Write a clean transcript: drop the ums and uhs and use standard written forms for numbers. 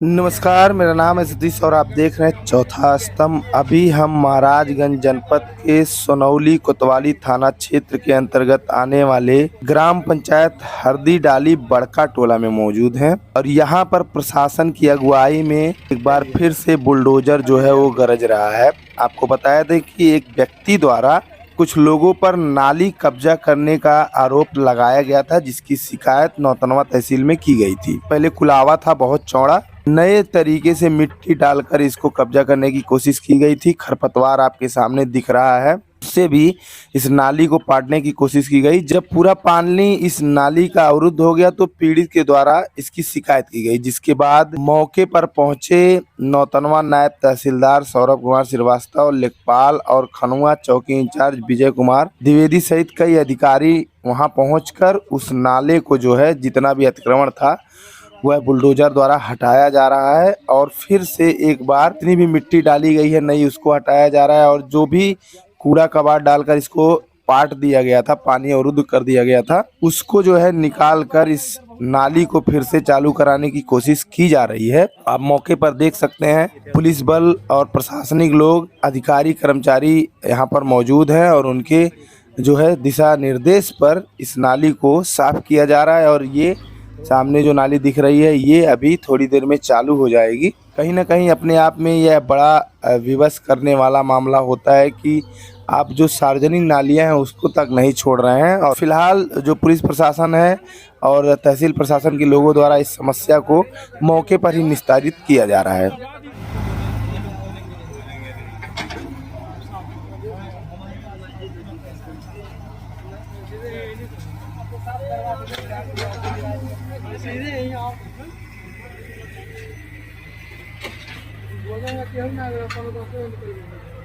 नमस्कार, मेरा नाम है सतीश और आप देख रहे हैं चौथा स्तंभ। अभी हम महाराजगंज जनपद के सोनौली कोतवाली थाना क्षेत्र के अंतर्गत आने वाले ग्राम पंचायत हरदी डाली बड़का टोला में मौजूद हैं और यहाँ पर प्रशासन की अगुवाई में एक बार फिर से बुलडोजर जो है वो गरज रहा है। आपको बताया था कि एक व्यक्ति द्वारा कुछ लोगों पर नाली कब्जा करने का आरोप लगाया गया था, जिसकी शिकायत नौतनवा तहसील में की गई थी। पहले कुलावा था बहुत चौड़ा, नए तरीके से मिट्टी डालकर इसको कब्जा करने की कोशिश की गई थी। खरपतवार आपके सामने दिख रहा है, उससे भी इस नाली को पाटने की कोशिश की गई। जब पूरा पानी इस नाली का अवरुद्ध हो गया तो पीड़ित के द्वारा इसकी शिकायत की गई, जिसके बाद मौके पर पहुंचे नौतनवा नायब तहसीलदार सौरभ कुमार श्रीवास्तव, लेखपाल और खनुआ चौकी इंचार्ज विजय कुमार द्विवेदी सहित कई अधिकारी वहां पहुंचकर उस नाले को जो है जितना भी अतिक्रमण था वह बुलडोजर द्वारा हटाया जा रहा है और फिर से एक बार जितनी भी मिट्टी डाली गई है नई उसको हटाया जा रहा है और जो भी कूड़ा कबाड़ डालकर इसको पाट दिया गया था, पानी अवरुद्ध कर दिया गया था, उसको जो है निकाल कर इस नाली को फिर से चालू कराने की कोशिश की जा रही है। आप मौके पर देख सकते हैं पुलिस बल और प्रशासनिक लोग, अधिकारी कर्मचारी यहाँ पर मौजूद हैं और उनके जो है दिशा निर्देश पर इस नाली को साफ किया जा रहा है और ये सामने जो नाली दिख रही है ये अभी थोड़ी देर में चालू हो जाएगी। कहीं ना कहीं अपने आप में यह बड़ा विवश करने वाला मामला होता है कि आप जो सार्वजनिक नालियां हैं उसको तक नहीं छोड़ रहे हैं और फिलहाल जो पुलिस प्रशासन है और तहसील प्रशासन के लोगों द्वारा इस समस्या को मौके पर ही निस्तारित किया जा रहा है। बोलेंगे कि हम ना 15 10 मिनट